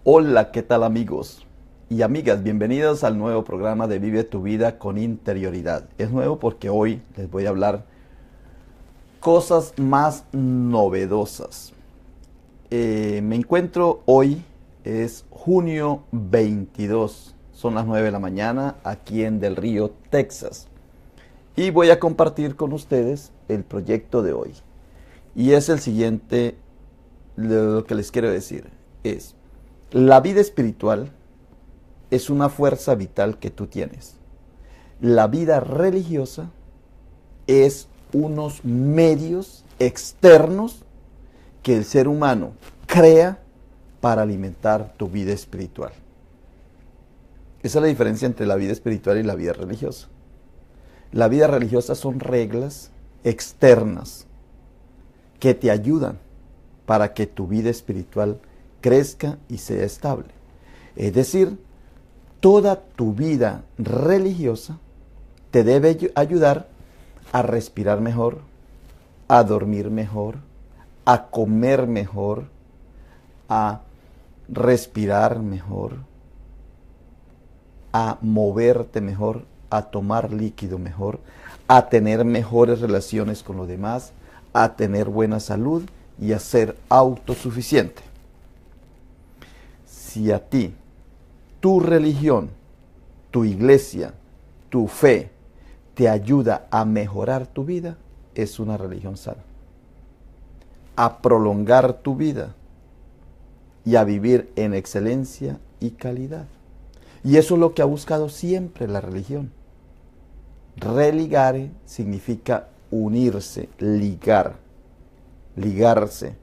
Hola, ¿qué tal amigos y amigas? Bienvenidos al nuevo programa de Vive tu vida con interioridad. Es nuevo porque hoy les voy a hablar cosas más novedosas. Me encuentro hoy, es junio 22, son las 9 de la mañana aquí en Del Río, Texas. Y voy a compartir con ustedes el proyecto de hoy. Y es el siguiente, lo que les quiero decir es: la vida espiritual es una fuerza vital que tú tienes. La vida religiosa es unos medios externos que el ser humano crea para alimentar tu vida espiritual. Esa es la diferencia entre la vida espiritual y la vida religiosa. La vida religiosa son reglas externas que te ayudan para que tu vida espiritual crezca y sea estable. Es decir, toda tu vida religiosa te debe ayudar a respirar mejor, a dormir mejor, a comer mejor, a respirar mejor, a moverte mejor, a tomar líquido mejor, a tener mejores relaciones con los demás, a tener buena salud y a ser autosuficiente. Si a ti, tu religión, tu iglesia, tu fe te ayuda a mejorar tu vida, es una religión sana. A prolongar tu vida y a vivir en excelencia y calidad. Y eso es lo que ha buscado siempre la religión. Religare significa unirse, ligar, ligarse,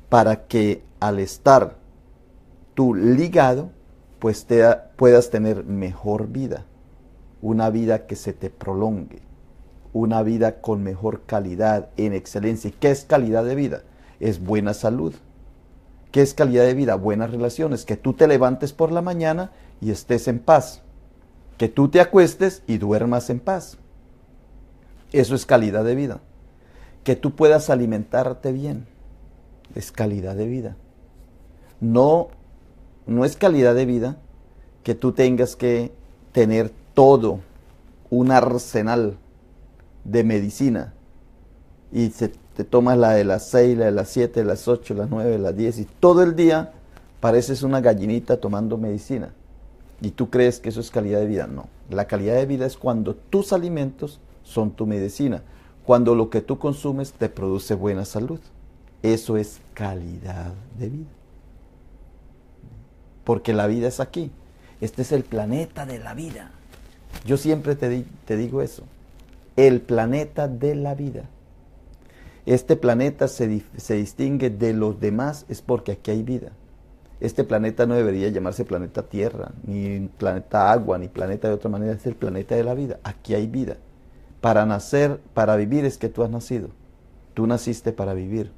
para que al estar tú ligado, pues puedas tener mejor vida, una vida que se te prolongue, una vida con mejor calidad, en excelencia. ¿Y qué es calidad de vida? Es buena salud. ¿Qué es calidad de vida? Buenas relaciones, que tú te levantes por la mañana y estés en paz, que tú te acuestes y duermas en paz. Eso es calidad de vida. Que tú puedas alimentarte bien, es calidad de vida. No es calidad de vida que tú tengas que tener todo un arsenal de medicina y te tomas la de las 6, la de las 7, las 8, las 9, las 10 y todo el día pareces una gallinita tomando medicina y tú crees que eso es calidad de vida. No, la calidad de vida es cuando tus alimentos son tu medicina, cuando lo que tú consumes te produce buena salud. Eso es calidad de vida. Porque la vida es aquí. Este es el planeta de la vida. Yo siempre te digo eso. El planeta de la vida. Este planeta se distingue de los demás es porque aquí hay vida. Este planeta no debería llamarse planeta Tierra, ni planeta Agua, ni planeta de otra manera. Es el planeta de la vida. Aquí hay vida. Para nacer, para vivir es que tú has nacido. Tú naciste para vivir.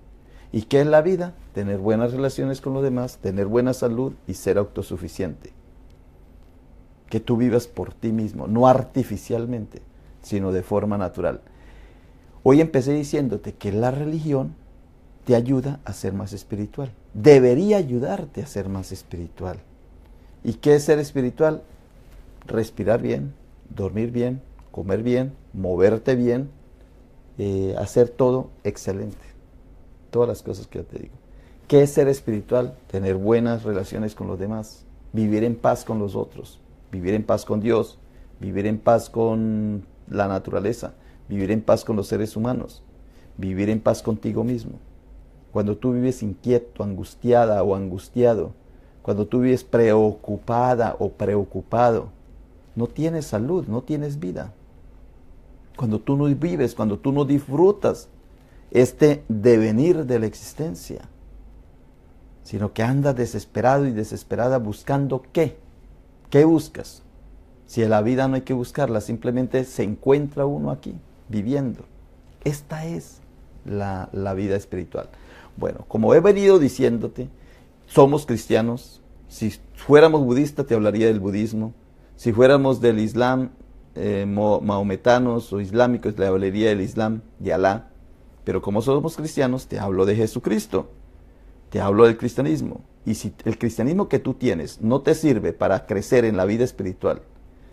¿Y qué es la vida? Tener buenas relaciones con los demás, tener buena salud y ser autosuficiente. Que tú vivas por ti mismo, no artificialmente, sino de forma natural. Hoy empecé diciéndote que la religión te ayuda a ser más espiritual. Debería ayudarte a ser más espiritual. ¿Y qué es ser espiritual? Respirar bien, dormir bien, comer bien, moverte bien, hacer todo excelente. Todas las cosas que yo te digo. ¿Qué es ser espiritual? Tener buenas relaciones con los demás, vivir en paz con los otros, vivir en paz con Dios, vivir en paz con la naturaleza, vivir en paz con los seres humanos, vivir en paz contigo mismo. Cuando tú vives inquieto, angustiada o angustiado, cuando tú vives preocupada o preocupado, no tienes salud, no tienes vida. Cuando tú no vives, cuando tú no disfrutas este devenir de la existencia, sino que andas desesperado y desesperada buscando ¿qué? ¿Qué buscas? Si en la vida no hay que buscarla, simplemente se encuentra uno aquí, viviendo. Esta es la vida espiritual. Bueno, como he venido diciéndote, somos cristianos. Si fuéramos budistas, te hablaría del budismo. Si fuéramos del Islam, mahometanos o islámicos, le hablaría del Islam, de Alá. Pero como somos cristianos, te hablo de Jesucristo. te hablo del cristianismo. Y si el cristianismo que tú tienes no te sirve para crecer en la vida espiritual,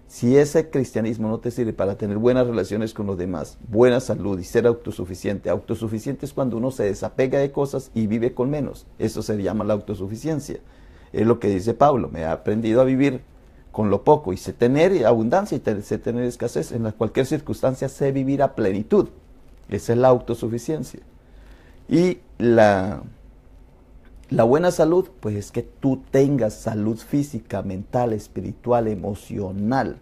si ese cristianismo no te sirve para tener buenas relaciones con los demás, buena salud y ser autosuficiente, autosuficiente es cuando uno se desapega de cosas y vive con menos. Eso se llama la autosuficiencia. Es lo que dice Pablo, me ha aprendido a vivir con lo poco y sé tener abundancia y sé tener escasez. En cualquier circunstancia sé vivir a plenitud. Esa es la autosuficiencia. Y la buena salud, pues es que tú tengas salud física, mental, espiritual, emocional.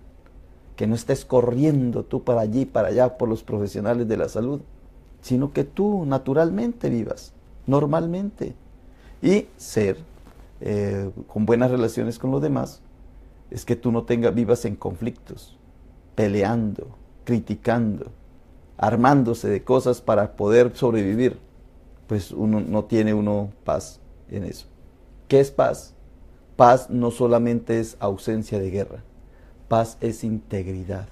Que no estés corriendo tú para allí, para allá, por los profesionales de la salud. Sino que tú naturalmente vivas, normalmente. Y ser con buenas relaciones con los demás, es que tú no vivas en conflictos, peleando, criticando, armándose de cosas para poder sobrevivir. Pues no tiene paz en eso. ¿Qué es paz? Paz no solamente es ausencia de guerra, paz es integridad.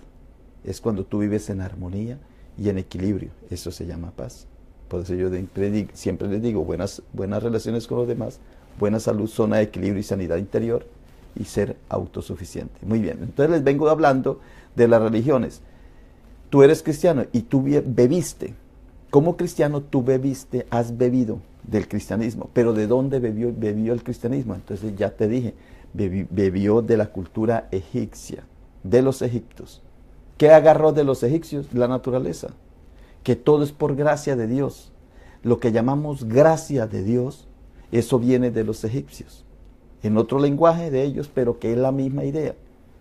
Es cuando tú vives en armonía y en equilibrio. Eso se llama paz. Por eso yo siempre les digo, buenas relaciones con los demás, buena salud, zona de equilibrio y sanidad interior, y ser autosuficiente. Muy bien, entonces les vengo hablando de las religiones. Tú eres cristiano y tú bebiste. Como cristiano tú has bebido del cristianismo. Pero ¿de dónde bebió el cristianismo? Entonces ya te dije, bebió de la cultura egipcia, de los egipcios. ¿Qué agarró de los egipcios? La naturaleza. Que todo es por gracia de Dios. Lo que llamamos gracia de Dios, eso viene de los egipcios. En otro lenguaje de ellos, pero que es la misma idea.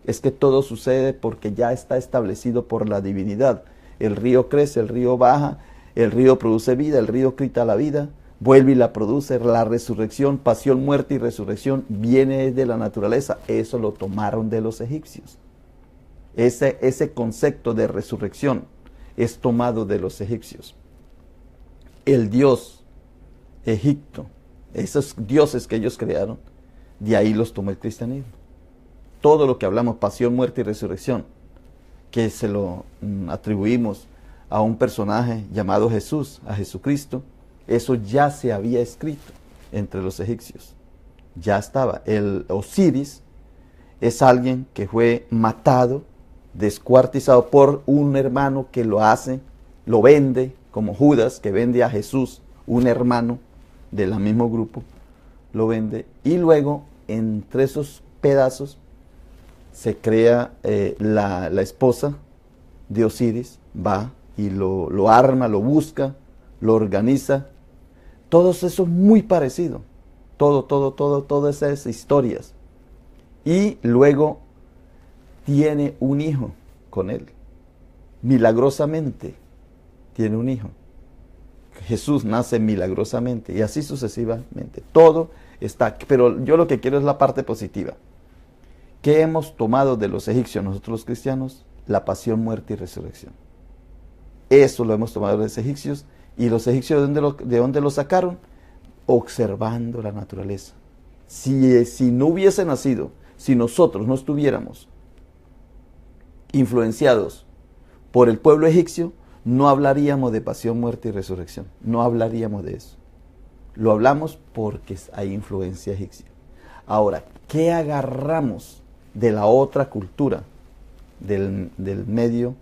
Es que todo sucede porque ya está establecido por la divinidad. El río crece, el río baja, el río produce vida, el río quita la vida, vuelve y la produce. La resurrección, pasión, muerte y resurrección viene de la naturaleza. Eso lo tomaron de los egipcios. Ese concepto de resurrección es tomado de los egipcios. El dios Egipto, esos dioses que ellos crearon, de ahí los tomó el cristianismo. Todo lo que hablamos, pasión, muerte y resurrección, que se lo atribuimos a un personaje llamado Jesús, a Jesucristo, eso ya se había escrito entre los egipcios. Ya estaba. El Osiris es alguien que fue matado, descuartizado por un hermano que lo vende, como Judas, que vende a Jesús, un hermano del mismo grupo, lo vende, y luego entre esos pedazos se crea la esposa de Osiris, va y lo arma, lo busca, lo organiza. Todo eso es muy parecido, todas esas historias. Y luego tiene un hijo con él, milagrosamente tiene un hijo. Jesús nace milagrosamente y así sucesivamente. Todo está aquí, pero yo lo que quiero es la parte positiva. ¿Qué hemos tomado de los egipcios nosotros los cristianos? La pasión, muerte y resurrección. Eso lo hemos tomado de los egipcios. ¿Y los egipcios de dónde lo sacaron? Observando la naturaleza. Si no hubiese nacido, si nosotros no estuviéramos influenciados por el pueblo egipcio, no hablaríamos de pasión, muerte y resurrección. No hablaríamos de eso. Lo hablamos porque hay influencia egipcia. Ahora, ¿qué agarramos de la otra cultura, del medio?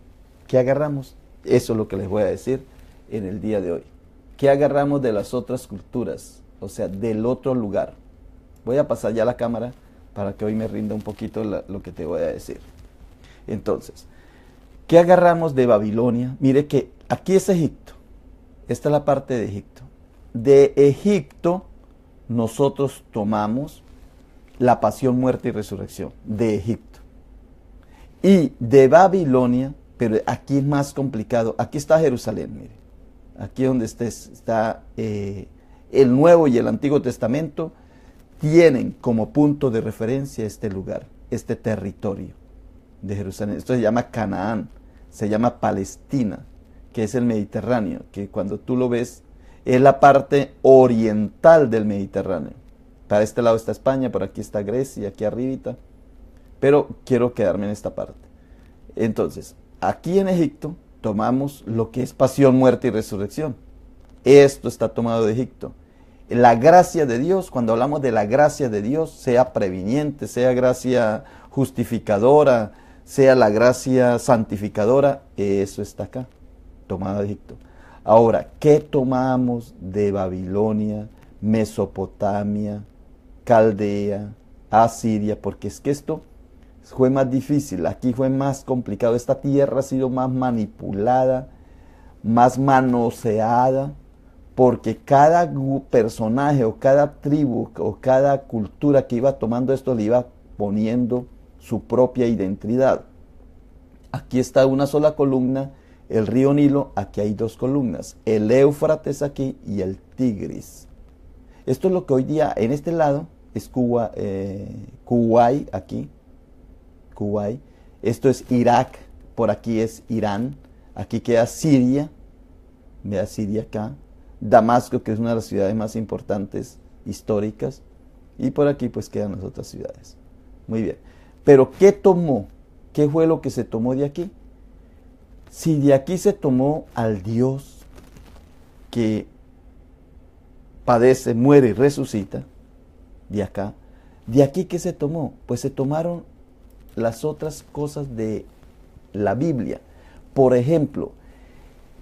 ¿Qué agarramos? Eso es lo que les voy a decir en el día de hoy. ¿Qué agarramos de las otras culturas? O sea, del otro lugar. Voy a pasar ya la cámara para que hoy me rinda un poquito lo que te voy a decir. Entonces, ¿qué agarramos de Babilonia? Mire que aquí es Egipto. Esta es la parte de Egipto. De Egipto nosotros tomamos la pasión, muerte y resurrección. De Egipto. Y de Babilonia, pero aquí es más complicado. Aquí está Jerusalén, mire. Aquí donde está el Nuevo y el Antiguo Testamento. Tienen como punto de referencia este lugar, este territorio de Jerusalén. Esto se llama Canaán, se llama Palestina, que es el Mediterráneo, que cuando tú lo ves es la parte oriental del Mediterráneo. Para este lado está España, por aquí está Grecia, aquí arribita, pero quiero quedarme en esta parte. Entonces, aquí en Egipto tomamos lo que es pasión, muerte y resurrección. Esto está tomado de Egipto. La gracia de Dios, cuando hablamos de la gracia de Dios, sea previniente, sea gracia justificadora, sea la gracia santificadora, eso está acá, tomado de Egipto. Ahora, ¿qué tomamos de Babilonia, Mesopotamia, Caldea, Asiria? Porque es que esto fue más difícil, aquí fue más complicado. Esta tierra ha sido más manipulada, más manoseada, porque cada personaje o cada tribu o cada cultura que iba tomando esto le iba poniendo su propia identidad. Aquí está una sola columna, el río Nilo, aquí hay dos columnas, el Éufrates aquí y el Tigris. Esto es lo que hoy día en este lado es Kuwait aquí, Kuwait. Esto es Irak, por aquí es Irán, aquí queda Siria, vea Siria acá, Damasco, que es una de las ciudades más importantes históricas, y por aquí pues quedan las otras ciudades. Muy bien, pero ¿qué tomó? ¿Qué fue lo que se tomó de aquí? Si de aquí se tomó al Dios que padece, muere y resucita, de acá, de aquí ¿qué se tomó? Pues se tomaron las otras cosas de la Biblia. Por ejemplo,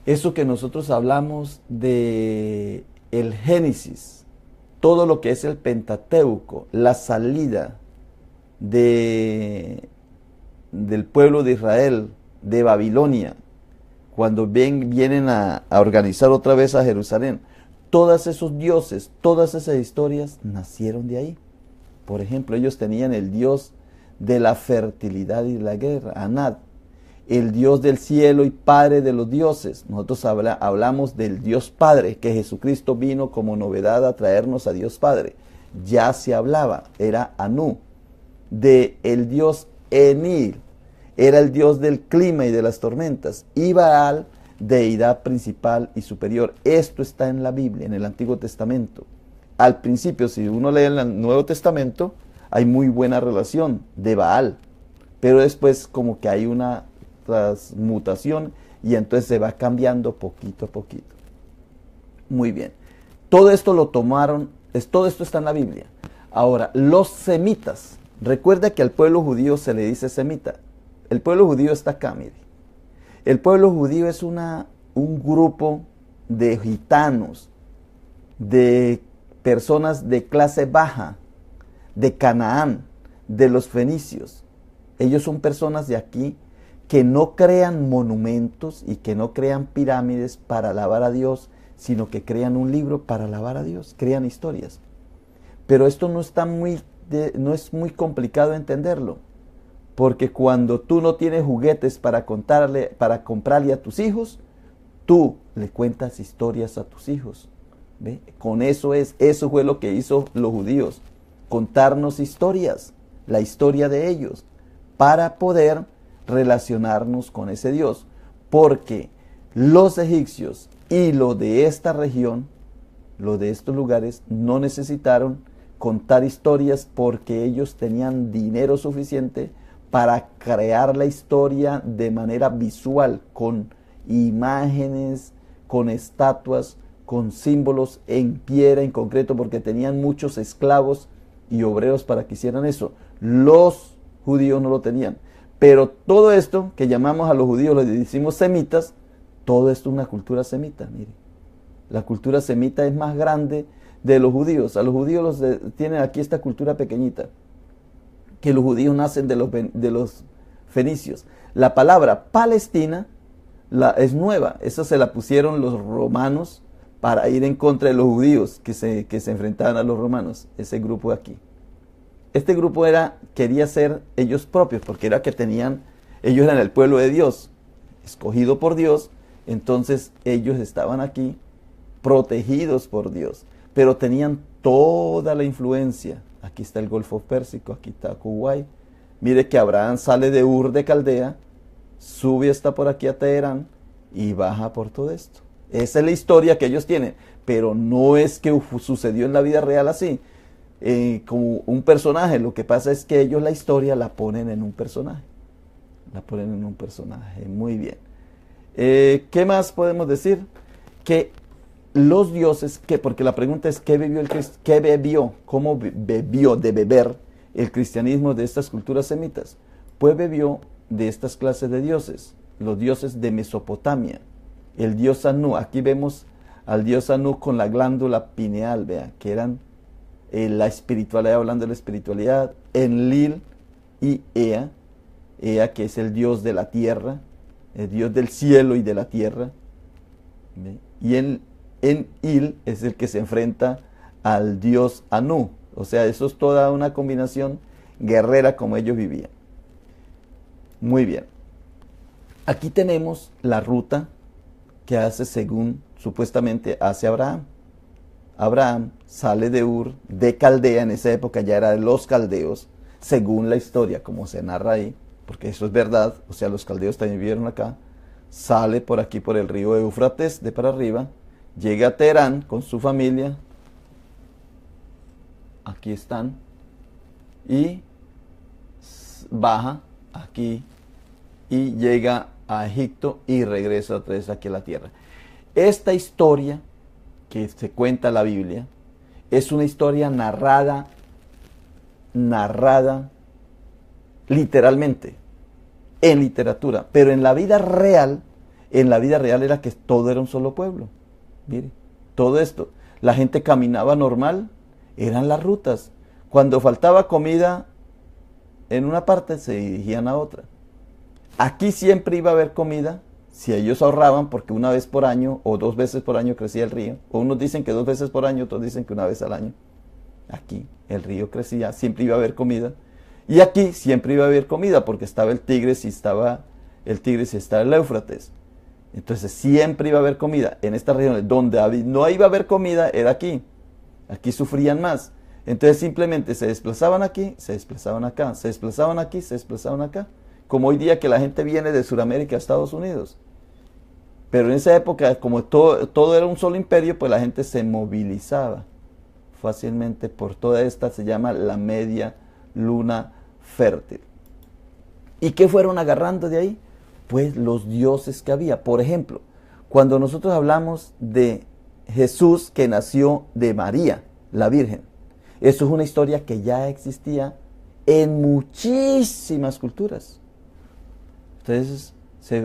eso que nosotros hablamos de el Génesis, todo lo que es el Pentateuco, la salida del pueblo de Israel, de Babilonia, cuando vienen a organizar otra vez a Jerusalén, todos esos dioses, todas esas historias nacieron de ahí. Por ejemplo, ellos tenían el dios de la fertilidad y la guerra, Anat, el Dios del cielo y Padre de los dioses. Nosotros hablamos del Dios Padre, que Jesucristo vino como novedad a traernos a Dios Padre. Ya se hablaba, era Anu, de el Dios Enil, era el Dios del clima y de las tormentas, y Baal, deidad principal y superior. Esto está en la Biblia, en el Antiguo Testamento. Al principio, si uno lee el Nuevo Testamento, hay muy buena relación de Baal, pero después como que hay una transmutación y entonces se va cambiando poquito a poquito. Muy bien. Todo esto lo tomaron, todo esto está en la Biblia. Ahora, los semitas, recuerda que al pueblo judío se le dice semita. El pueblo judío está acá, mire. El pueblo judío es un grupo de gitanos, de personas de clase baja, de Canaán, de los fenicios. Ellos son personas de aquí que no crean monumentos y que no crean pirámides para alabar a Dios, sino que crean un libro para alabar a Dios, crean historias. Pero esto no es muy complicado entenderlo, porque cuando tú no tienes juguetes para comprarle a tus hijos, tú le cuentas historias a tus hijos. ¿Ve? Eso fue lo que hizo los judíos, contarnos historias, la historia de ellos, para poder relacionarnos con ese Dios, porque los egipcios y lo de esta región, lo de estos lugares, no necesitaron contar historias porque ellos tenían dinero suficiente para crear la historia de manera visual, con imágenes, con estatuas, con símbolos en piedra en concreto, porque tenían muchos esclavos y obreros para que hicieran eso. Los judíos no lo tenían. Pero todo esto que llamamos a los judíos, les decimos semitas, todo esto es una cultura semita, mire. La cultura semita es más grande de los judíos. A los judíos tienen aquí esta cultura pequeñita, que los judíos nacen de los fenicios. La palabra Palestina es nueva, esa se la pusieron los romanos para ir en contra de los judíos que se enfrentaban a los romanos, ese grupo de aquí. Este grupo quería ser ellos propios, porque ellos eran el pueblo de Dios, escogido por Dios, entonces ellos estaban aquí protegidos por Dios, pero tenían toda la influencia. Aquí está el Golfo Pérsico, aquí está Kuwait. Mire que Abraham sale de Ur de Caldea, sube hasta por aquí a Teherán y baja por todo esto. Esa es la historia que ellos tienen, pero no es que sucedió en la vida real así. Como un personaje, lo que pasa es que ellos la historia la ponen en un personaje. La ponen en un personaje, muy bien. ¿Qué más podemos decir? Que los dioses, porque la pregunta es, ¿qué bebió qué bebió? ¿Cómo bebió de beber el cristianismo de estas culturas semitas? Pues bebió de estas clases de dioses, los dioses de Mesopotamia, el dios Anu. Aquí vemos al dios Anu con la glándula pineal, vea, que eran la espiritualidad, hablando de la espiritualidad, Enlil y Ea, Ea que es el dios de la tierra, el dios del cielo y de la tierra, ¿ve? Y Enlil es el que se enfrenta al dios Anu, o sea, eso es toda una combinación guerrera como ellos vivían. Muy bien, aquí tenemos la ruta que hace según supuestamente hace Abraham. Abraham sale de Ur, de Caldea, en esa época ya era de los caldeos, según la historia, como se narra ahí, porque eso es verdad, o sea, los caldeos también vivieron acá, sale por aquí por el río Éufrates, de para arriba, llega a Teherán con su familia, aquí están, y baja aquí, y llega a Egipto y regresa otra vez aquí a la tierra. Esta historia que se cuenta en la Biblia es una historia narrada literalmente en literatura, pero en la vida real era que todo era un solo pueblo. Mire, todo esto, la gente caminaba normal, eran las rutas. Cuando faltaba comida en una parte se dirigían a otra. Aquí siempre iba a haber comida si ellos ahorraban, porque una vez por año o 2 veces por año crecía el río. O unos dicen que 2 veces por año, otros dicen que 1 vez al año. Aquí el río crecía, siempre iba a haber comida. Y aquí siempre iba a haber comida porque estaba el Tigris y estaba el Éufrates. Entonces siempre iba a haber comida. En estas regiones donde no iba a haber comida era aquí. Aquí sufrían más. Entonces simplemente se desplazaban aquí, se desplazaban acá, se desplazaban aquí, se desplazaban acá. Como hoy día que la gente viene de Sudamérica a Estados Unidos. Pero en esa época, como todo era un solo imperio, pues la gente se movilizaba fácilmente por toda esta, se llama la media luna fértil. ¿Y qué fueron agarrando de ahí? Pues los dioses que había. Por ejemplo, cuando nosotros hablamos de Jesús que nació de María, la Virgen, eso es una historia que ya existía en muchísimas culturas. Entonces,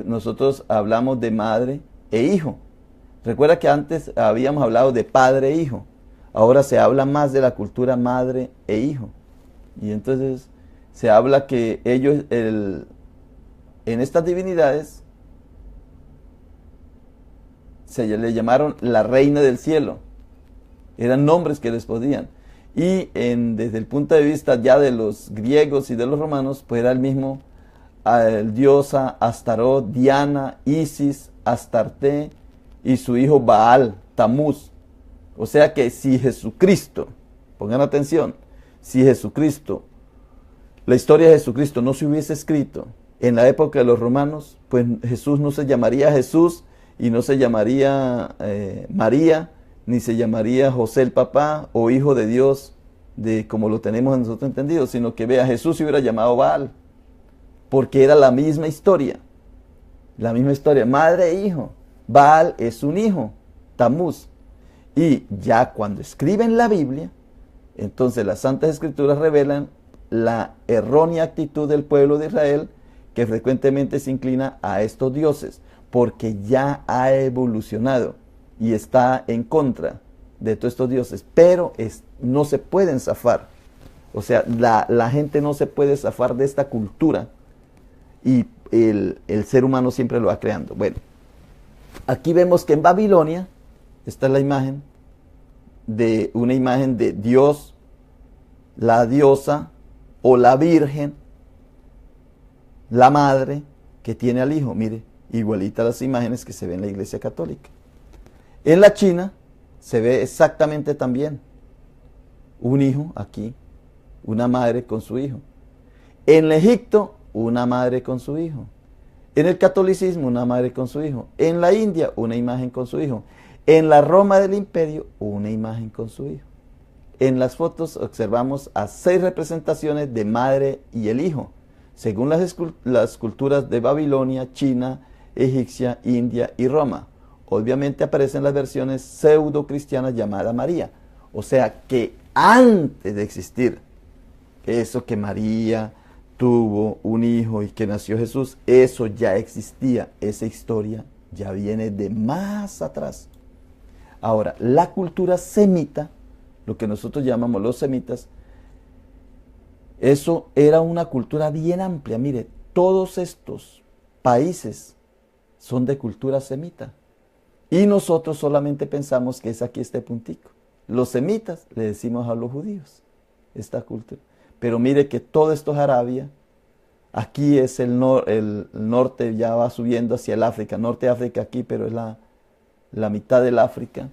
nosotros hablamos de madre e hijo. Recuerda que antes habíamos hablado de padre e hijo. Ahora se habla más de la cultura madre e hijo. Y entonces se habla que ellos, en estas divinidades, se le llamaron la reina del cielo. Eran nombres que les podían. Y desde el punto de vista ya de los griegos y de los romanos, pues era el mismo diosa Astarot, Diana, Isis, Astarte y su hijo Baal, Tamuz. O sea que si Jesucristo, pongan atención, si Jesucristo, la historia de Jesucristo no se hubiese escrito en la época de los romanos, pues Jesús no se llamaría Jesús y no se llamaría María, ni se llamaría José el papá o hijo de Dios, como lo tenemos nosotros entendido, sino que vea, Jesús se hubiera llamado Baal, porque era la misma historia, madre e hijo. Baal es un hijo, Tamuz. Y ya cuando escriben la Biblia, entonces las Santas Escrituras revelan la errónea actitud del pueblo de Israel, que frecuentemente se inclina a estos dioses, porque ya ha evolucionado y está en contra de todos estos dioses, pero no se pueden zafar. O sea, la gente no se puede zafar de esta cultura y el ser humano siempre lo va creando. Bueno, aquí vemos que en Babilonia, esta es la imagen una imagen de Dios, la diosa o la virgen, la madre que tiene al hijo. Mire, igualita a las imágenes que se ven en la Iglesia Católica. En la China se ve exactamente también un hijo aquí, una madre con su hijo. En el Egipto, una madre con su hijo. En el catolicismo, una madre con su hijo. En la India, una imagen con su hijo. En la Roma del Imperio, una imagen con su hijo. En las fotos observamos a 6 representaciones de madre y el hijo, según las culturas de Babilonia, China, egipcia, India y Roma. obviamente aparecen las versiones pseudo cristianas llamada María. O sea que antes de existir eso que María tuvo un hijo y que nació Jesús, eso ya existía, esa historia ya viene de más atrás. Ahora, la cultura semita, lo que nosotros llamamos los semitas, eso era una cultura bien amplia. Mire, todos estos países son de cultura semita. Y nosotros solamente pensamos que es aquí este puntico. Los semitas le decimos a los judíos, esta cultura. Pero mire que todo esto es Arabia. Aquí es el norte, ya va subiendo hacia el África. Norte de África aquí, pero es la mitad del África.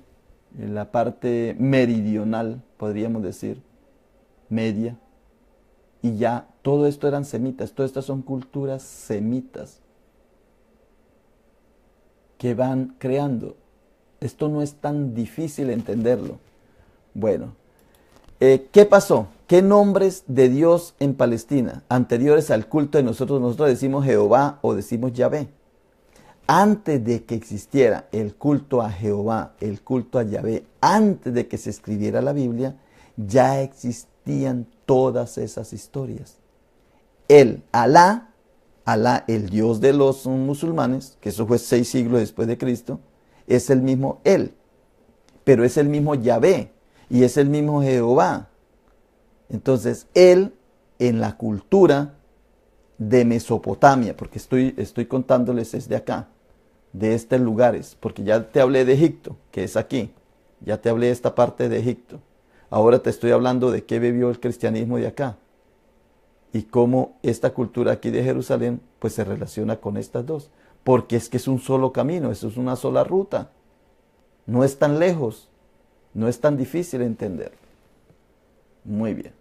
En la parte meridional, podríamos decir, media. Y ya todo esto eran semitas. Todas estas son culturas semitas que van creando. Esto no es tan difícil entenderlo. Bueno, ¿qué pasó? ¿Qué nombres de Dios en Palestina anteriores al culto de nosotros? Nosotros decimos Jehová o decimos Yahvé. Antes de que existiera el culto a Jehová, el culto a Yahvé, antes de que se escribiera la Biblia, ya existían todas esas historias. El Alá, el Dios de los musulmanes, que eso fue 6 siglos después de Cristo, es el mismo Él, pero es el mismo Yahvé y es el mismo Jehová. Entonces, Él en la cultura de Mesopotamia, porque estoy contándoles desde acá, de estos lugares, porque ya te hablé de Egipto, que es aquí, ya te hablé de esta parte de Egipto. Ahora te estoy hablando de qué bebió el cristianismo de acá y cómo esta cultura aquí de Jerusalén pues se relaciona con estas dos, porque es que es un solo camino, eso es una sola ruta, no es tan lejos, no es tan difícil entender. Muy bien.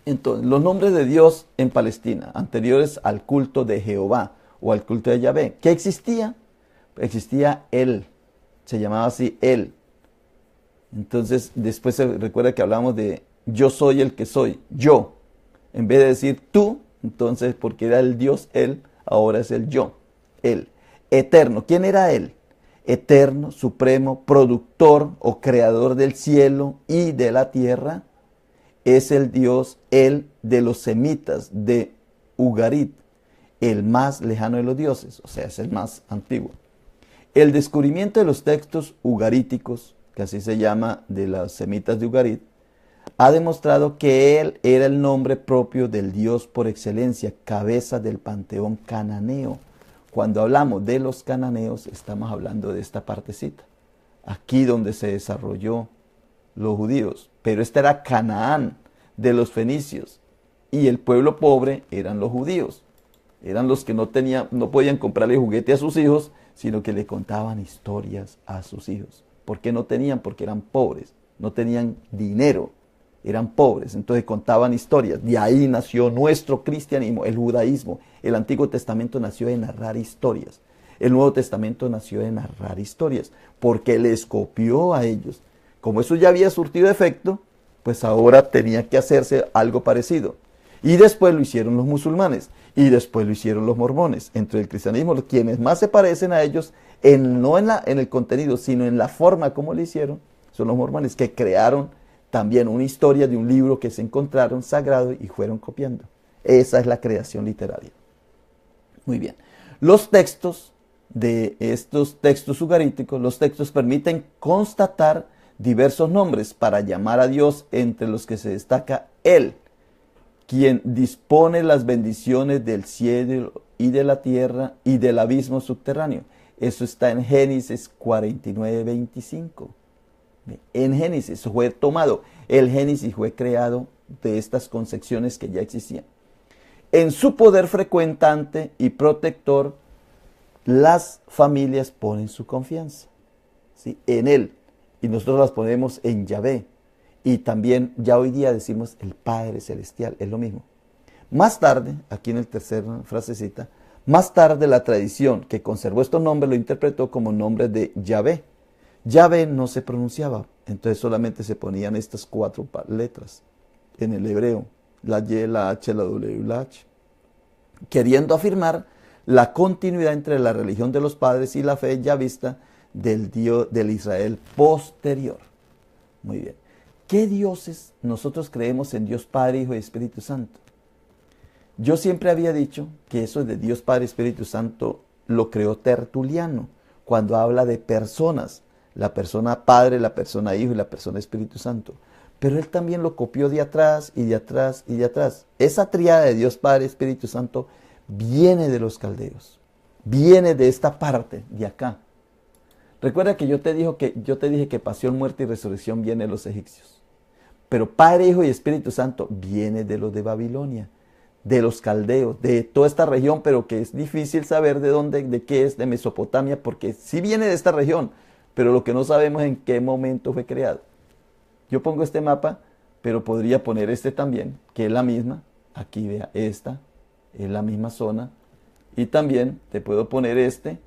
Entonces, los nombres de Dios en Palestina, anteriores al culto de Jehová o al culto de Yahvé, ¿qué existía? Existía Él, se llamaba así Él. Entonces, después se recuerda que hablamos de yo soy el que soy, yo. En vez de decir tú, entonces, porque era el Dios Él, ahora es el yo, Él. Eterno, ¿quién era Él? Eterno, supremo, productor o creador del cielo y de la tierra. Es el Dios, Él, de los semitas, de Ugarit, el más lejano de los dioses, o sea, es el más antiguo. El descubrimiento de los textos ugaríticos, que así se llama, de los semitas de Ugarit, ha demostrado que Él era el nombre propio del Dios por excelencia, cabeza del panteón cananeo. Cuando hablamos de los cananeos, estamos hablando de esta partecita, aquí donde se desarrolló los judíos, pero esta era Canaán de los fenicios y el pueblo pobre eran los judíos, eran los que no podían comprarle juguete a sus hijos, sino que le contaban historias a sus hijos. ¿Por qué no tenían? Porque eran pobres, no tenían dinero, eran pobres, entonces contaban historias. De ahí nació nuestro cristianismo, el judaísmo. El Antiguo Testamento nació de narrar historias, el Nuevo Testamento nació de narrar historias, porque les copió a ellos. Como eso ya había surtido efecto, pues ahora tenía que hacerse algo parecido. Y después lo hicieron los musulmanes, y después lo hicieron los mormones. Entre el cristianismo, quienes más se parecen a ellos, no en el contenido, sino en la forma como lo hicieron, son los mormones, que crearon también una historia de un libro que se encontraron sagrado y fueron copiando. Esa es la creación literaria. Muy bien. Los textos de estos textos ugaríticos, los textos permiten constatar diversos nombres para llamar a Dios, entre los que se destaca Él, quien dispone las bendiciones del cielo y de la tierra y del abismo subterráneo. Eso está en Génesis 49:25. En Génesis fue tomado. El Génesis fue creado de estas concepciones que ya existían. En su poder frecuentante y protector, las familias ponen su confianza, ¿sí?, en Él. Y nosotros las ponemos en Yahvé. Y también ya hoy día decimos el Padre Celestial, es lo mismo. Más tarde, aquí en el tercer frasecita, más tarde la tradición que conservó estos nombres lo interpretó como nombre de Yahvé. Yahvé no se pronunciaba, entonces solamente se ponían estas 4 letras en el hebreo, la Y, la H, la W y la H, queriendo afirmar la continuidad entre la religión de los padres y la fe yavista, del Dios del Israel posterior. Muy bien. ¿Qué dioses nosotros creemos en Dios Padre, Hijo y Espíritu Santo? Yo siempre había dicho que eso de Dios Padre, Espíritu Santo lo creó Tertuliano cuando habla de personas, la persona Padre, la persona Hijo y la persona Espíritu Santo. Pero él también lo copió de atrás y de atrás y de atrás. Esa tríada de Dios Padre, Espíritu Santo viene de los caldeos, viene de esta parte, de acá. Recuerda que yo te dije que pasión, muerte y resurrección viene de los egipcios. Pero Padre, Hijo y Espíritu Santo viene de los de Babilonia, de los caldeos, de toda esta región, pero que es difícil saber de dónde, de qué es, de Mesopotamia, porque sí viene de esta región, pero lo que no sabemos es en qué momento fue creado. Yo pongo este mapa, pero podría poner este también, que es la misma. Aquí vea, esta es la misma zona. Y también te puedo poner este,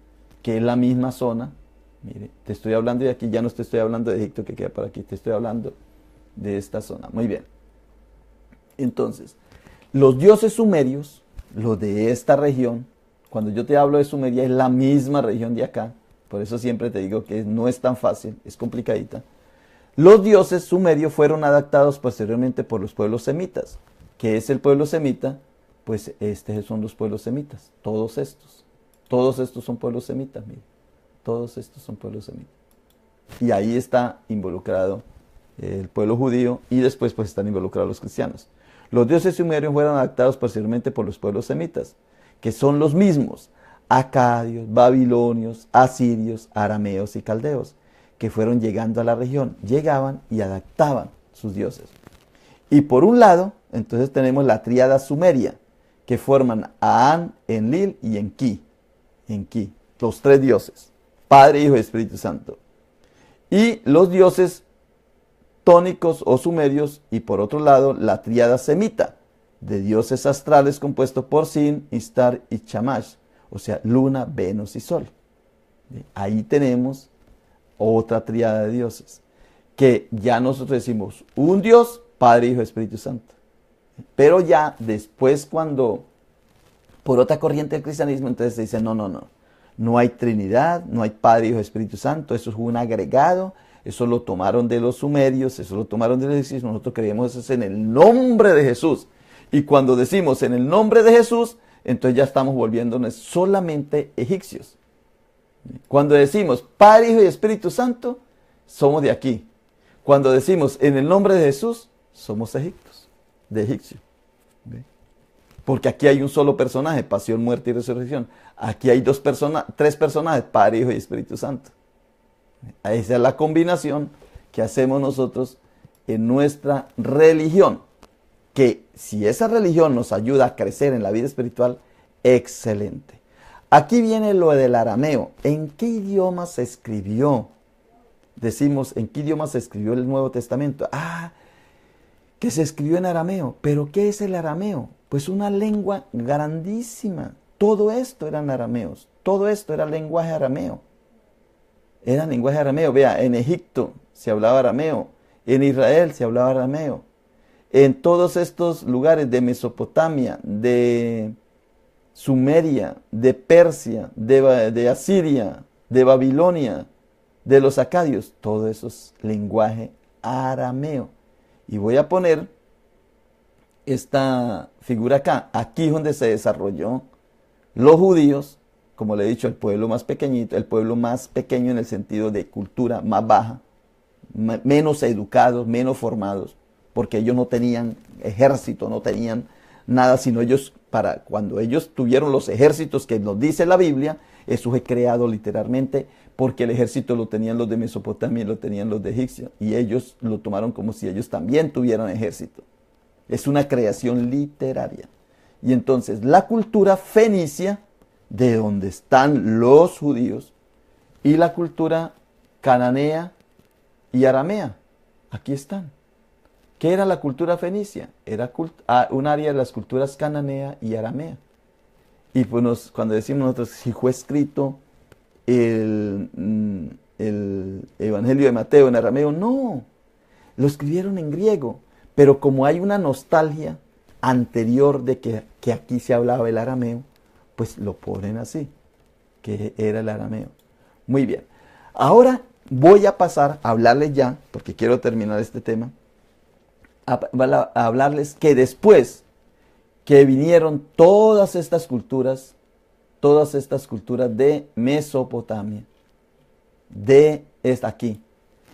que es la misma zona. Mire, te estoy hablando de aquí, ya no te estoy hablando de Egipto que queda por aquí, te estoy hablando de esta zona. Muy bien. Entonces, los dioses sumerios, los de esta región, cuando yo te hablo de Sumeria, es la misma región de acá. Por eso siempre te digo que no es tan fácil, es complicadita. Los dioses sumerios fueron adaptados posteriormente por los pueblos semitas. ¿Qué es el pueblo semita? Pues estos son los pueblos semitas, todos estos. Todos estos son pueblos semitas, mire. Todos estos son pueblos semitas. Y ahí está involucrado el pueblo judío y después pues están involucrados los cristianos. Los dioses sumerios fueron adaptados posteriormente por los pueblos semitas, que son los mismos, acadios, babilonios, asirios, arameos y caldeos, que fueron llegando a la región, llegaban y adaptaban sus dioses. Y por un lado, entonces tenemos la tríada sumeria, que forman a An, Enlil y Enki, los tres dioses, Padre, Hijo y Espíritu Santo. Y los dioses tónicos o sumerios, y por otro lado, la tríada semita, de dioses astrales compuesto por Sin, Istar y Shamash, o sea, luna, Venus y sol. Ahí tenemos otra tríada de dioses, que ya nosotros decimos un Dios, Padre, Hijo y Espíritu Santo. Pero ya después cuando, por otra corriente del cristianismo, entonces se dice, no hay Trinidad, no hay Padre, Hijo y Espíritu Santo, eso es un agregado, eso lo tomaron de los sumerios, eso lo tomaron de los egipcios, nosotros creemos eso es en el nombre de Jesús. Y cuando decimos en el nombre de Jesús, entonces ya estamos volviéndonos solamente egipcios. Cuando decimos Padre, Hijo y Espíritu Santo, somos de aquí. Cuando decimos en el nombre de Jesús, somos de egipcio. Porque aquí hay un solo personaje, pasión, muerte y resurrección. Aquí hay tres personajes, Padre, Hijo y Espíritu Santo. Esa es la combinación que hacemos nosotros en nuestra religión. Que si esa religión nos ayuda a crecer en la vida espiritual, excelente. Aquí viene lo del arameo. ¿En qué idioma se escribió? Decimos, ¿en qué idioma se escribió el Nuevo Testamento? Que se escribió en arameo. ¿Pero qué es el arameo? Pues una lengua grandísima. Todo esto eran arameos. Todo esto era lenguaje arameo. Era lenguaje arameo. Vea, en Egipto se hablaba arameo. En Israel se hablaba arameo. En todos estos lugares de Mesopotamia, de Sumeria, de Persia, de Asiria, de Babilonia, de los acadios, todo eso es lenguaje arameo. Y voy a poner esta figura acá. Aquí es donde se desarrolló los judíos, como le he dicho, el pueblo más pequeñito, el pueblo más pequeño en el sentido de cultura más baja, menos educados, menos formados, porque ellos no tenían ejército, no tenían nada, sino ellos, cuando ellos tuvieron los ejércitos que nos dice la Biblia, eso fue creado literalmente, porque el ejército lo tenían los de Mesopotamia y lo tenían los de Egipcio, y ellos lo tomaron como si ellos también tuvieran ejército. Es una creación literaria. Y entonces la cultura fenicia, de donde están los judíos, y la cultura cananea y aramea, aquí están. ¿Qué era la cultura fenicia? Era un área de las culturas cananea y aramea. Y pues cuando decimos nosotros, si fue escrito el Evangelio de Mateo en arameo, no, lo escribieron en griego. Pero como hay una nostalgia anterior de que aquí se hablaba el arameo, pues lo ponen así, que era el arameo. Muy bien. Ahora voy a pasar a hablarles ya, porque quiero terminar este tema, a hablarles que después que vinieron todas estas culturas de Mesopotamia, aquí,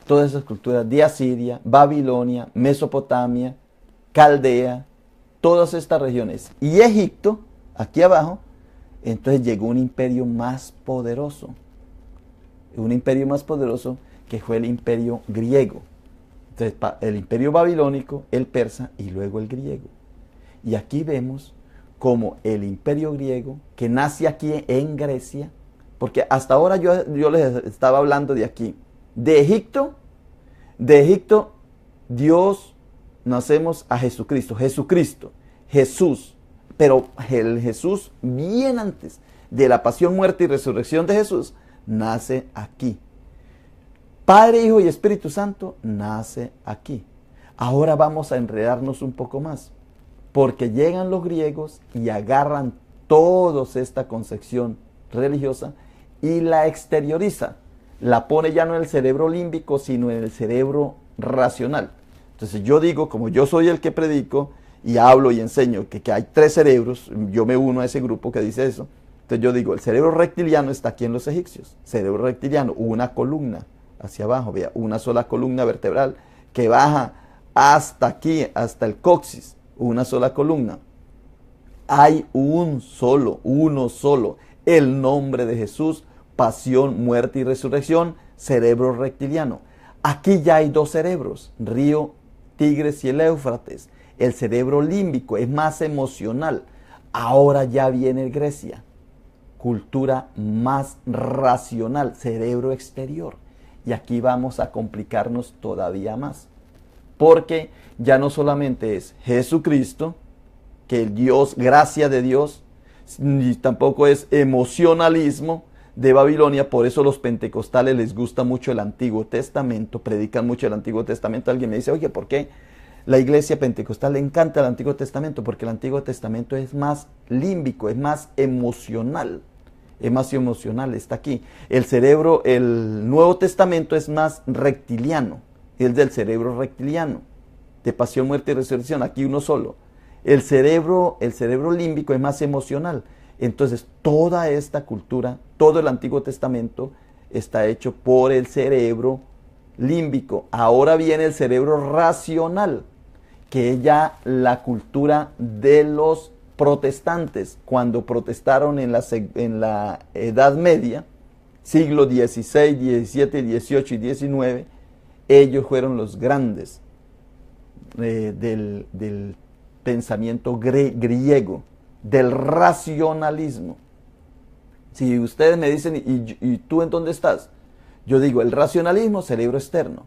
todas esas culturas de Asiria, Babilonia, Mesopotamia, Caldea, todas estas regiones, y Egipto, aquí abajo, entonces llegó un imperio más poderoso. Un imperio más poderoso que fue el imperio griego. Entonces, el imperio babilónico, el persa y luego el griego. Y aquí vemos como el imperio griego, que nace aquí en Grecia, porque hasta ahora yo les estaba hablando de aquí, de Egipto, Dios, nacemos a Jesucristo, Jesús, pero el Jesús bien antes de la pasión, muerte y resurrección de Jesús, nace aquí. Padre, Hijo y Espíritu Santo nace aquí. Ahora vamos a enredarnos un poco más, porque llegan los griegos y agarran toda esta concepción religiosa y la exterioriza. La pone ya no en el cerebro límbico, sino en el cerebro racional. Entonces yo digo, como yo soy el que predico y hablo y enseño que hay 3 cerebros, yo me uno a ese grupo que dice eso. Entonces yo digo, el cerebro reptiliano está aquí en los egipcios. Cerebro reptiliano, una columna hacia abajo, vea, una sola columna vertebral que baja hasta aquí, hasta el coxis, una sola columna. Hay uno solo, el nombre de Jesús, pasión, muerte y resurrección, cerebro reptiliano. Aquí ya hay 2 cerebros, río Tigres y el Éufrates. El cerebro límbico es más emocional. Ahora ya viene Grecia. Cultura más racional, cerebro exterior. Y aquí vamos a complicarnos todavía más. Porque ya no solamente es Jesucristo, que el Dios, gracia de Dios, ni tampoco es emocionalismo de Babilonia. Por eso los pentecostales les gusta mucho el Antiguo Testamento, predican mucho el Antiguo Testamento. Alguien me dice, oye, ¿por qué la iglesia pentecostal le encanta el Antiguo Testamento? Porque el Antiguo Testamento es más límbico, es más emocional. Es más emocional, está aquí. El cerebro, el Nuevo Testamento es más reptiliano, es del cerebro reptiliano, de pasión, muerte y resurrección, aquí uno solo. El cerebro límbico es más emocional. Entonces, toda esta cultura, todo el Antiguo Testamento está hecho por el cerebro límbico. Ahora viene el cerebro racional, que es ya la cultura de los protestantes, cuando protestaron en la Edad Media, siglo XVI, XVII, XVIII y XIX, ellos fueron los grandes del pensamiento griego, del racionalismo. Si ustedes me dicen, ¿y tú en dónde estás? Yo digo, el racionalismo, cerebro externo.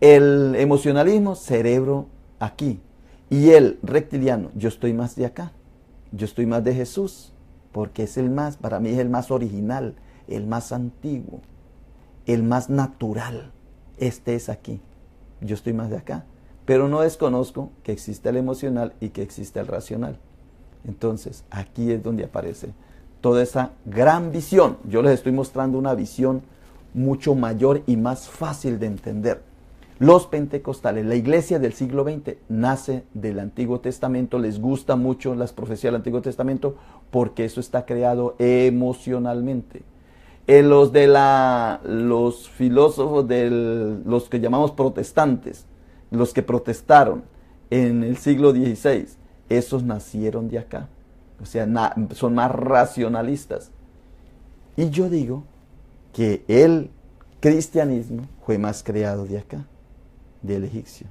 El emocionalismo, cerebro aquí. Y el reptiliano, yo estoy más de acá. Yo estoy más de Jesús, porque es para mí es el más original, el más antiguo, el más natural. Este es aquí. Yo estoy más de acá. Pero no desconozco que existe el emocional y que existe el racional. Entonces, aquí es donde aparece toda esa gran visión. Yo les estoy mostrando una visión mucho mayor y más fácil de entender. Los pentecostales, la iglesia del siglo XX, nace del Antiguo Testamento, les gusta mucho las profecías del Antiguo Testamento porque eso está creado emocionalmente. Los filósofos, los que llamamos protestantes, los que protestaron en el siglo XVI, esos nacieron de acá. O sea, son más racionalistas. Y yo digo que el cristianismo fue más creado de acá, del egipcio.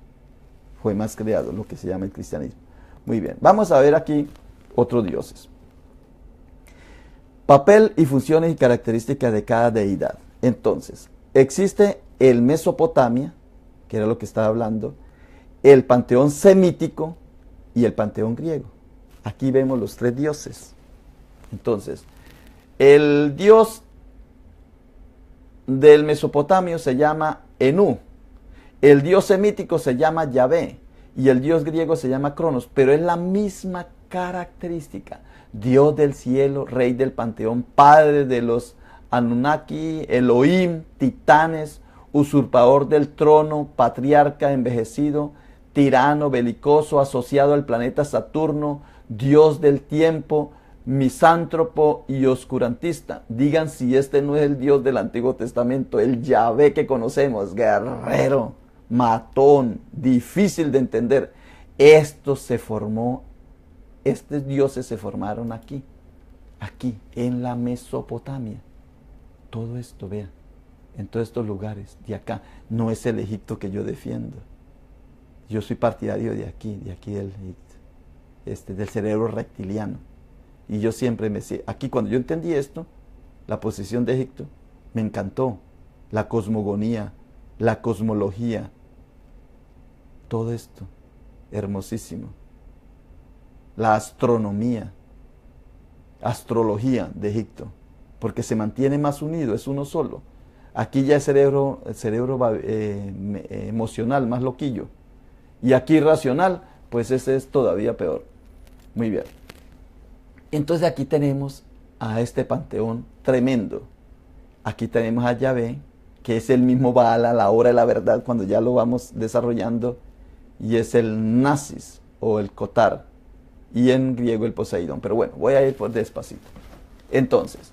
Fue más creado lo que se llama el cristianismo. Muy bien, vamos a ver aquí otros dioses. Papel y funciones y características de cada deidad. Entonces, existe el Mesopotamia, que era lo que estaba hablando, el panteón semítico y el panteón griego. Aquí vemos los 3 dioses. Entonces, el dios del Mesopotamio se llama Enú. El dios semítico se llama Yahvé y el dios griego se llama Cronos, pero es la misma característica. Dios del cielo, rey del panteón, padre de los Anunnaki, Elohim, titanes, usurpador del trono, patriarca envejecido, tirano, belicoso, asociado al planeta Saturno, dios del tiempo, misántropo y oscurantista. Digan si este no es el Dios del Antiguo Testamento, el Yahvé que conocemos, guerrero, matón, difícil de entender. Esto se formó, estos dioses se formaron aquí, en la Mesopotamia. Todo esto, vean, en todos estos lugares, de acá, no es el Egipto que yo defiendo. Yo soy partidario de aquí del Egipto, del cerebro reptiliano. Y yo siempre aquí cuando yo entendí esto, la posición de Egipto, me encantó. La cosmogonía, la cosmología, todo esto, hermosísimo. La astronomía, astrología de Egipto, porque se mantiene más unido, es uno solo. Aquí ya el cerebro emocional, más loquillo. Y aquí racional, pues ese es todavía peor. Muy bien. Entonces aquí tenemos a este panteón tremendo. Aquí tenemos a Yahvé, que es el mismo Baal a la hora de la verdad, cuando ya lo vamos desarrollando, y es el Nasis o el Kotar, y en griego el Poseidón. Pero bueno, voy a ir por despacito. Entonces,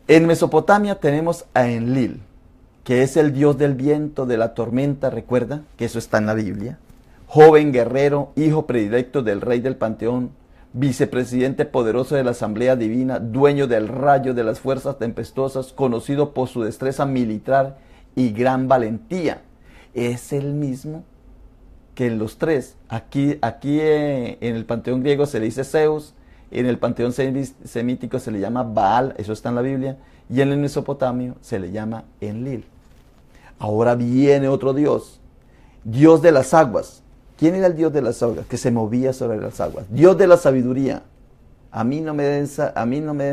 en Mesopotamia tenemos a Enlil, que es el dios del viento, de la tormenta, recuerda que eso está en la Biblia. Joven guerrero, hijo predilecto del rey del panteón, vicepresidente poderoso de la Asamblea Divina, dueño del rayo de las fuerzas tempestuosas, conocido por su destreza militar y gran valentía. Es el mismo que en los tres. Aquí en el panteón griego se le dice Zeus, en el panteón semítico se le llama Baal, eso está en la Biblia, y en el mesopotamio se le llama Enlil. Ahora viene otro dios, dios de las aguas. ¿Quién era el dios de las aguas? Que se movía sobre las aguas. Dios de la sabiduría. A mí no me des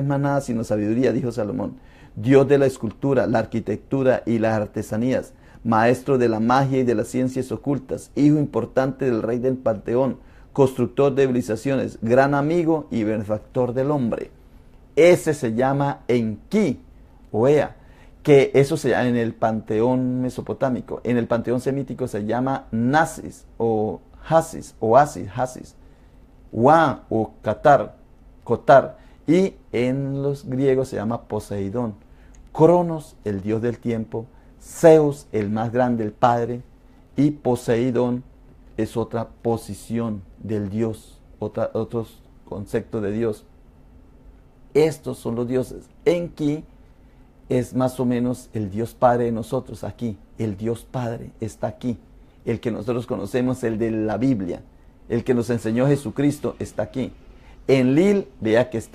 más nada sino sabiduría, dijo Salomón. Dios de la escultura, la arquitectura y las artesanías. Maestro de la magia y de las ciencias ocultas. Hijo importante del rey del panteón. Constructor de civilizaciones. Gran amigo y benefactor del hombre. Ese se llama Enki, o Ea, que eso se llama en el panteón mesopotámico. En el panteón semítico se llama Nasis o Hasis o Hasis, Wa o Kotar, y en los griegos se llama Poseidón. Cronos, el dios del tiempo, Zeus, el más grande, el padre, y Poseidón es otra posición del dios, otro concepto de Dios. Estos son los dioses. Enki es más o menos el Dios Padre de nosotros aquí. El Dios Padre está aquí. El que nosotros conocemos, el de la Biblia. El que nos enseñó Jesucristo está aquí. Enlil, vea que es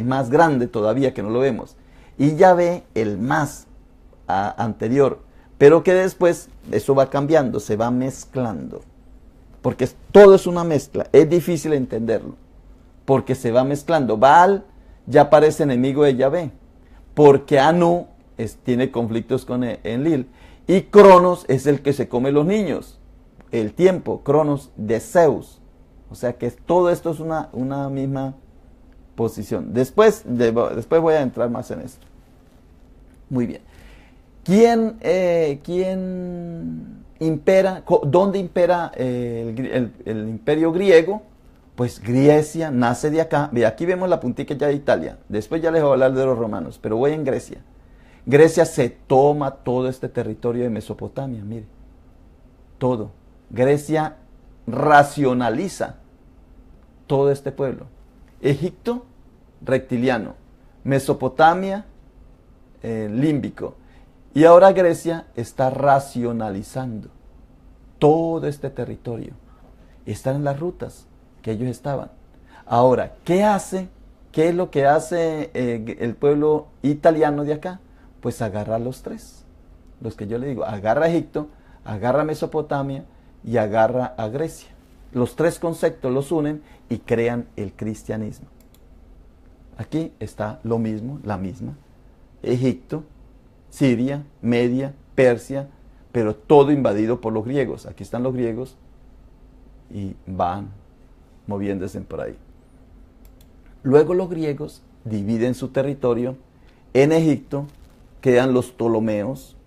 más grande todavía, que no lo vemos. Y Yahvé, el más anterior. Pero que después eso va cambiando, se va mezclando. Porque todo es una mezcla. Es difícil entenderlo. Porque se va mezclando. Baal ya parece enemigo de Yahvé. Porque Anu tiene conflictos con Enlil. Y Cronos es el que se come los niños. El tiempo, Cronos de Zeus. O sea que todo esto es una misma posición. Después voy a entrar más en esto. Muy bien. ¿Quién impera? ¿Dónde impera el imperio griego? Pues Grecia nace de acá. Ve, aquí vemos la puntica ya de Italia. Después ya les voy a hablar de los romanos, pero voy en Grecia. Grecia se toma todo este territorio de Mesopotamia, mire. Todo. Grecia racionaliza todo este pueblo. Egipto, reptiliano. Mesopotamia, límbico. Y ahora Grecia está racionalizando todo este territorio. Están en las rutas que ellos estaban. Ahora, ¿qué hace? ¿Qué es lo que hace el pueblo italiano de acá? Pues agarra a los tres. Los que yo le digo, agarra a Egipto, agarra a Mesopotamia y agarra a Grecia. Los tres conceptos los unen y crean el cristianismo. Aquí está lo mismo, la misma. Egipto, Siria, Media, Persia, pero todo invadido por los griegos. Aquí están los griegos y van moviéndose por ahí. Luego los griegos dividen su territorio En Egipto quedan los Ptolomeos,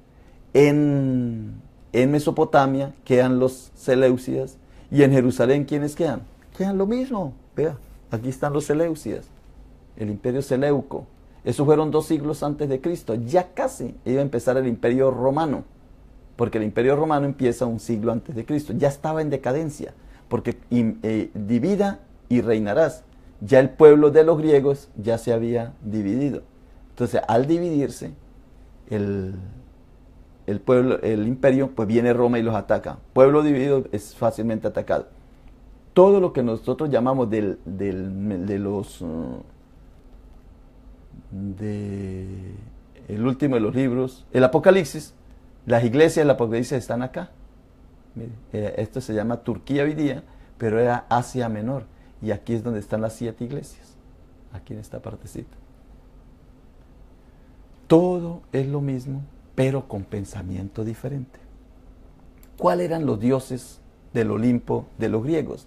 en Mesopotamia quedan los Seleucidas, y en Jerusalén, ¿quiénes quedan? Quedan lo mismo. Vea, aquí están los Seleucidas, el imperio Seleuco. Esos fueron 2 siglos antes de Cristo. Ya casi iba a empezar el imperio romano, porque el imperio romano empieza un siglo antes de Cristo. Ya estaba en decadencia, porque divida y reinarás. Ya el pueblo de los griegos ya se había dividido. Entonces, al dividirse, el pueblo, el imperio, pues viene Roma y los ataca. Pueblo dividido es fácilmente atacado. Todo lo que nosotros llamamos el último de los libros, el Apocalipsis, las iglesias del Apocalipsis están acá. Mire, esto se llama Turquía hoy día, pero era Asia Menor. Y aquí es donde están las 7 iglesias. Aquí en esta partecita. Todo es lo mismo, pero con pensamiento diferente. ¿Cuáles eran los dioses del Olimpo de los griegos?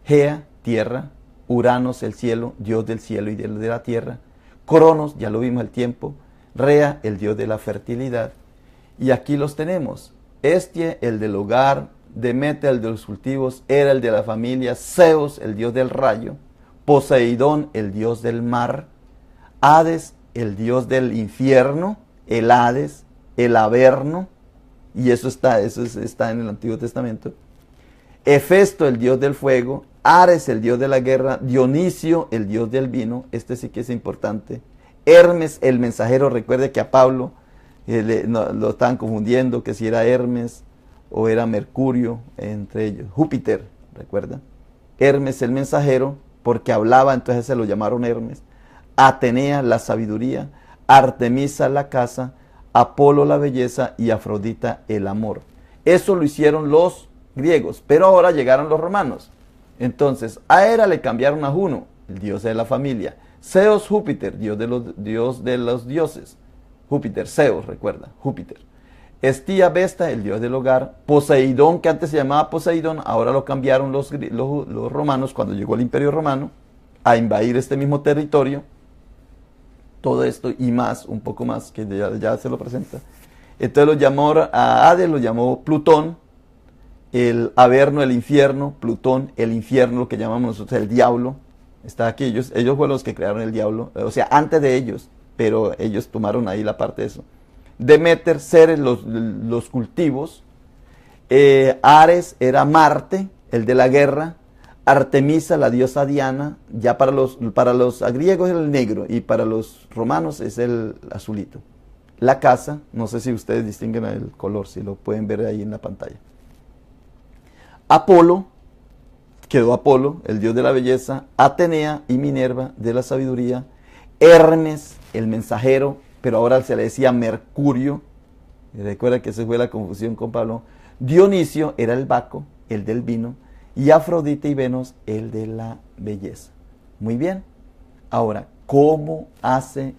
Gea, tierra; Uranos, el cielo, dios del cielo y de la tierra; Cronos, ya lo vimos el tiempo; Rea, el dios de la fertilidad. Y aquí los tenemos: Hestia, el del hogar; Demeter, el de los cultivos; Hera, el de la familia; Zeus, el dios del rayo; Poseidón, el dios del mar; Hades, el dios del infierno; el Hades, el Averno, y eso está en el Antiguo Testamento; Hefesto, el dios del fuego; Ares, el dios de la guerra; Dionisio, el dios del vino. Este sí que es importante. Hermes, el mensajero. Recuerde que a Pablo lo estaban confundiendo, que si era Hermes o era Mercurio, entre ellos. Júpiter, recuerda. Hermes, el mensajero, porque hablaba, entonces se lo llamaron Hermes. Atenea, la sabiduría; Artemisa, la casa; Apolo, la belleza; y Afrodita, el amor. Eso lo hicieron los griegos, pero ahora llegaron los romanos. Entonces, a Hera le cambiaron a Juno, el dios de la familia; Zeus, Júpiter, dios de los dioses. Júpiter, Zeus, recuerda, Júpiter. Hestia, Vesta, el dios del hogar. Poseidón, que antes se llamaba Poseidón, ahora lo cambiaron los romanos, cuando llegó el imperio romano, a invadir este mismo territorio. Todo esto y más, un poco más, que ya se lo presenta. Entonces lo llamó a Hades, lo llamó Plutón; el Averno, el infierno; Plutón, el infierno, lo que llamamos nosotros el diablo. Está aquí, ellos fueron los que crearon el diablo, o sea, antes de ellos, pero ellos tomaron ahí la parte de eso. Demeter, Ceres, los cultivos. Ares era Marte, el de la guerra. Artemisa, la diosa Diana. Ya para los griegos es el negro, y para los romanos es el azulito. La casa, no sé si ustedes distinguen el color, si lo pueden ver ahí en la pantalla. Apolo, quedó Apolo, el dios de la belleza. Atenea y Minerva, de la sabiduría. Hermes, el mensajero, pero ahora se le decía Mercurio. Recuerda que esa fue la confusión con Pablo. Dionisio era el Baco, el del vino. Y Afrodita y Venus, el de la belleza. Muy bien. Ahora, ¿cómo hace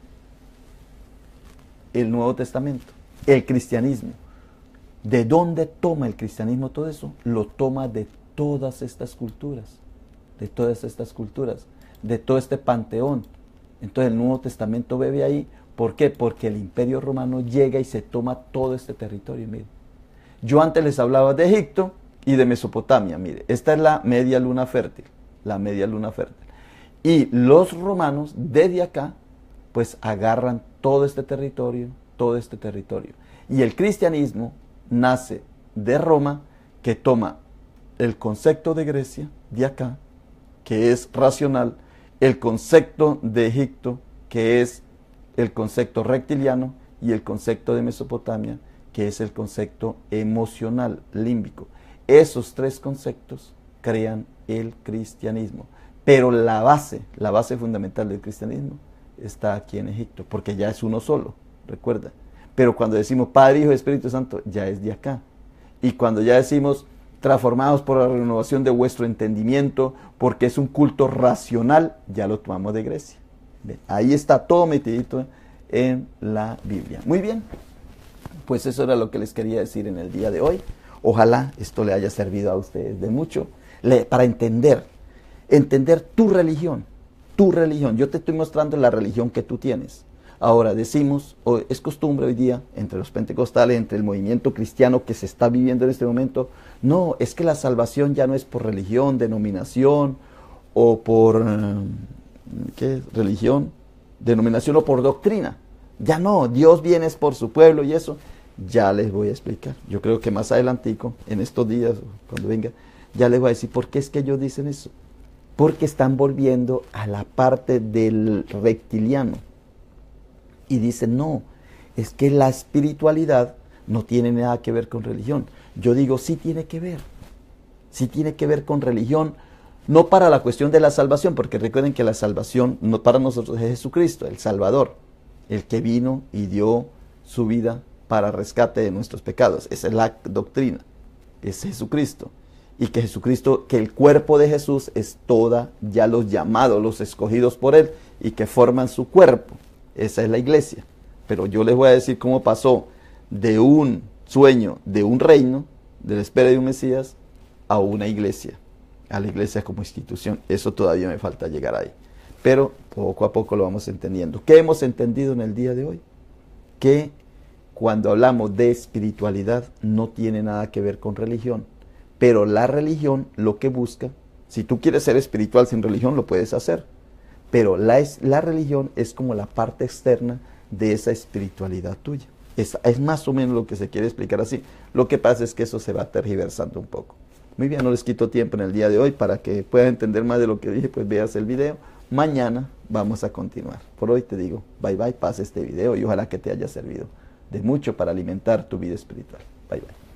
el Nuevo Testamento? El cristianismo. ¿De dónde toma el cristianismo todo eso? Lo toma de todas estas culturas. De todas estas culturas. De todo este panteón. Entonces el Nuevo Testamento bebe ahí. ¿Por qué? Porque el Imperio Romano llega y se toma todo este territorio. Mire. Yo antes les hablaba de Egipto y de Mesopotamia. Mire, esta es la media luna fértil. La media luna fértil. Y los romanos, desde acá, pues agarran todo este territorio, todo este territorio. Y el cristianismo nace de Roma, que toma el concepto de Grecia, de acá, que es racional, el concepto de Egipto, que es el concepto reptiliano, y el concepto de Mesopotamia, que es el concepto emocional, límbico. Esos 3 conceptos crean el cristianismo. Pero la base fundamental del cristianismo está aquí en Egipto, porque ya es uno solo, recuerda. Pero cuando decimos Padre, Hijo y Espíritu Santo, ya es de acá. Y cuando ya decimos transformados por la renovación de vuestro entendimiento, porque es un culto racional, ya lo tomamos de Grecia. Bien, ahí está todo metidito en la Biblia. Muy bien, pues eso era lo que les quería decir en el día de hoy. Ojalá esto le haya servido a ustedes de mucho para entender tu religión. Yo te estoy mostrando la religión que tú tienes. Ahora decimos, o es costumbre hoy día, entre los pentecostales, entre el movimiento cristiano que se está viviendo en este momento, no, es que la salvación ya no es por religión, denominación, o por, ¿qué? Religión, denominación o por doctrina. Ya no, Dios viene es por su pueblo y eso, ya les voy a explicar. Yo creo que más adelantico, en estos días, cuando venga, ya les voy a decir por qué es que ellos dicen eso. Porque están volviendo a la parte del reptiliano. Y dicen, no, es que la espiritualidad no tiene nada que ver con religión. Yo digo, sí tiene que ver. Sí tiene que ver con religión, no para la cuestión de la salvación, porque recuerden que la salvación no para nosotros es Jesucristo, el Salvador, el que vino y dio su vida para rescate de nuestros pecados. Esa es la doctrina, es Jesucristo. Y que Jesucristo, que el cuerpo de Jesús es toda, ya los llamados, los escogidos por Él, y que forman su cuerpo. Esa es la iglesia. Pero yo les voy a decir cómo pasó de un sueño, de un reino, de la espera de un Mesías, a una iglesia, a la iglesia como institución. Eso todavía me falta llegar ahí. Pero poco a poco lo vamos entendiendo. ¿Qué hemos entendido en el día de hoy? Que cuando hablamos de espiritualidad no tiene nada que ver con religión. Pero la religión lo que busca, si tú quieres ser espiritual sin religión, lo puedes hacer. Pero la religión es como la parte externa de esa espiritualidad tuya. Es más o menos lo que se quiere explicar así. Lo que pasa es que eso se va tergiversando un poco. Muy bien, no les quito tiempo en el día de hoy. Para que puedan entender más de lo que dije, pues veas el video. Mañana vamos a continuar. Por hoy te digo, bye bye, pasa este video y ojalá que te haya servido de mucho para alimentar tu vida espiritual. Bye bye.